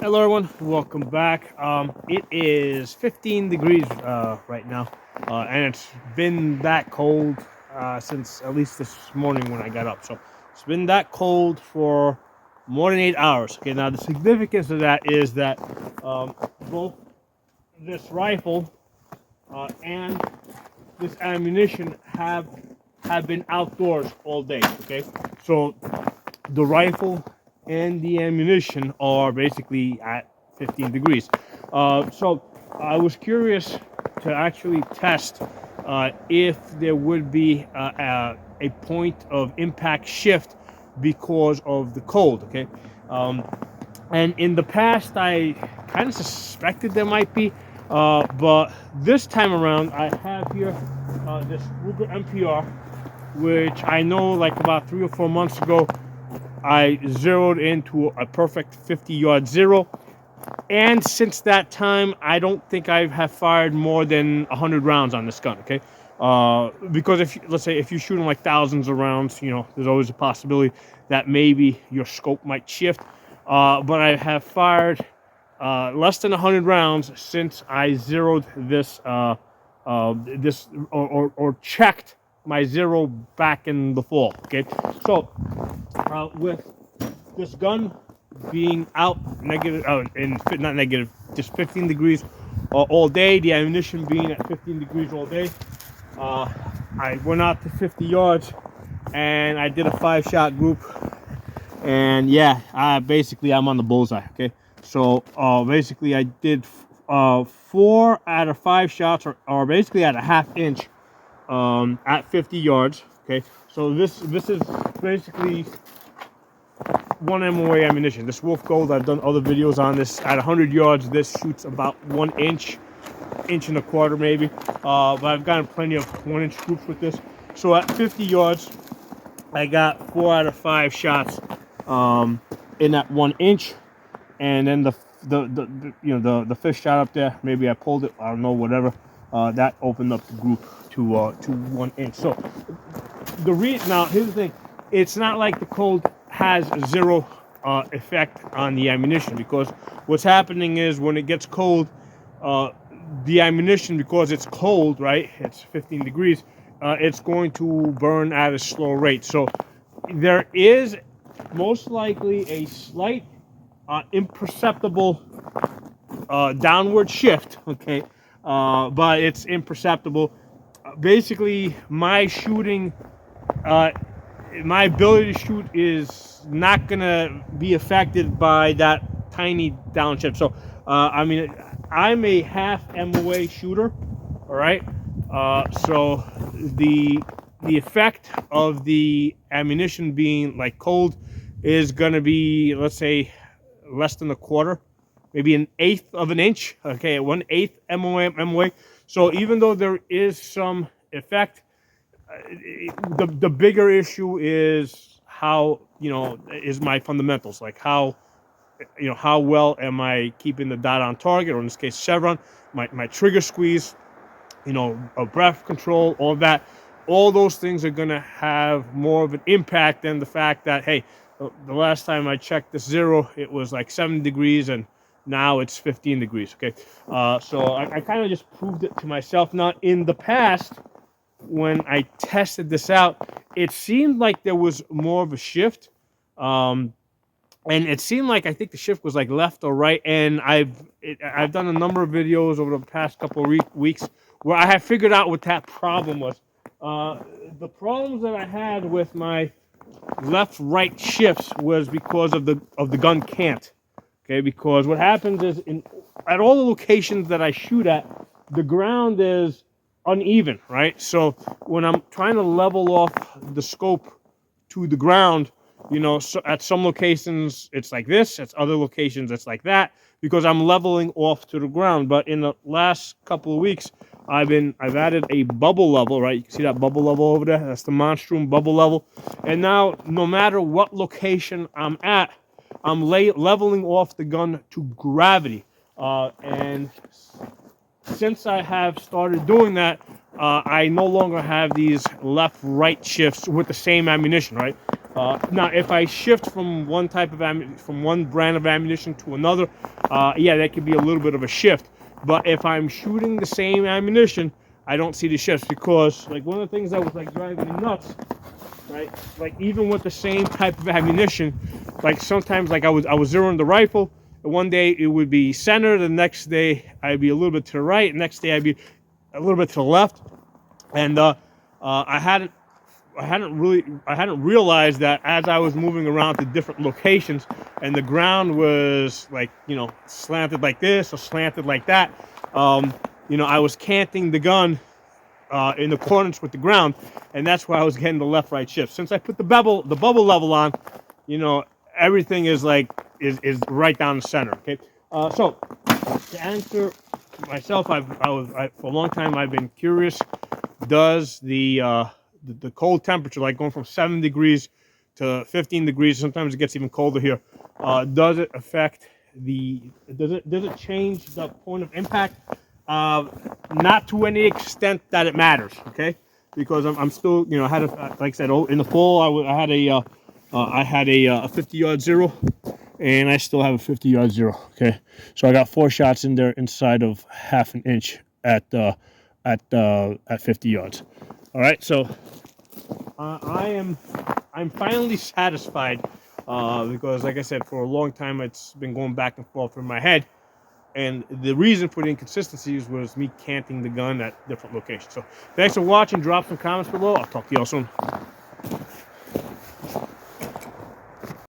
Hello everyone, welcome back. It is 15 degrees right now, and it's been that cold since at least this morning when I got up. So it's been that cold for more than 8 hours. Okay, now the significance of that is that both this rifle and this ammunition have been outdoors all day. Okay, so the rifle and the ammunition are basically at 15 degrees. So I was curious to actually test if there would be a point of impact shift because of the cold. Okay, and in the past I kind of suspected there might be, but this time around I have here this Ruger MPR, which I know like about 3 or 4 months ago I zeroed into a perfect 50-yard zero, and since that time I don't think I have fired more than 100 rounds on this gun. Okay, because if let's say if you're shooting like thousands of rounds, you know, there's always a possibility that maybe your scope might shift. But I have fired less than 100 rounds since I zeroed this or checked my zero back in the fall. Okay, so with this gun being out negative, not negative, just 15 degrees all day, the ammunition being at 15 degrees all day, I went out to 50 yards and I did a 5-shot group, and yeah, I'm on the bullseye. Okay, so basically I did 4 out of 5 shots, or basically at a half inch at 50 yards. Okay, so this is basically 1 MOA ammunition. This Wolf Gold, I've done other videos on this. At 100 yards, this shoots about 1 inch, inch and a quarter maybe. But I've gotten plenty of 1-inch groups with this. So at 50 yards, I got 4 out of 5 shots in that 1 inch, and then the fifth shot up there, maybe I pulled it, I don't know, whatever. That opened up the group to 1 inch. So now here's the thing: it's not like the cold has zero effect on the ammunition, because what's happening is when it gets cold, the ammunition, because it's cold, right? It's 15 degrees. It's going to burn at a slow rate. So there is most likely a slight, imperceptible downward shift. Okay, but it's imperceptible. Basically, my shooting. My ability to shoot is not gonna be affected by that tiny downshift. So, I mean, I'm a half MOA shooter, all right. So the effect of the ammunition being like cold is gonna be, let's say, less than a quarter, maybe 1/8 of an inch. Okay, 1/8 MOA. So even though there is some effect, the bigger issue is how, is my fundamentals, like how well am I keeping the dot on target, or in this case chevron, my trigger squeeze, a breath control, all that. All those things are going to have more of an impact than the fact that, hey, the last time I checked this zero, it was like 7 degrees and now it's 15 degrees. Okay, so I kind of just proved it to myself. Now in the past, when I tested this out, it seemed like there was more of a shift, and it seemed like, I think the shift was like left or right. And I've done a number of videos over the past couple of weeks where I have figured out what that problem was. The problems that I had with my left-right shifts was because of the gun cant. Okay, because what happens is at all the locations that I shoot at, the ground is uneven, right? So when I'm trying to level off the scope to the ground, so at some locations it's like this, at other locations it's like that, because I'm leveling off to the ground. But in the last couple of weeks, I've added a bubble level, right? You can see that bubble level over there. That's the Monstrum bubble level. And now, no matter what location I'm at, I'm leveling off the gun to gravity. And since I have started doing that, I no longer have these left-right shifts with the same ammunition, right? Now, if I shift from one type of from one brand of ammunition to another, yeah, that could be a little bit of a shift. But if I'm shooting the same ammunition, I don't see the shifts, because like one of the things that was like driving me nuts, right? Like even with the same type of ammunition, like sometimes like I was zeroing the rifle, and one day it would be center, the next day I'd be a little bit to the right, the next day I'd be a little bit to the left, and I hadn't realized that as I was moving around to different locations, and the ground was like, you know, slanted like this or slanted like that. You know, I was canting the gun in accordance with the ground, and that's why I was getting the left-right shift. Since I put the bubble level on, you know, everything is like is right down the center. Okay, so to answer myself, I for a long time I've been curious. Does the cold temperature, like going from 7 degrees to 15 degrees, sometimes it gets even colder here, does it affect does it change the point of impact? Not to any extent that it matters, okay? Because I'm still, you know, I had like I said, in the fall I had a 50-yard zero, and I still have a 50-yard zero. Okay, so I got 4 shots in there inside of half an inch at 50 yards. All right, so I'm finally satisfied, because like I said, for a long time it's been going back and forth in my head, and the reason for the inconsistencies was me canting the gun at different locations. So thanks for watching. Drop some comments below. I'll talk to you all soon.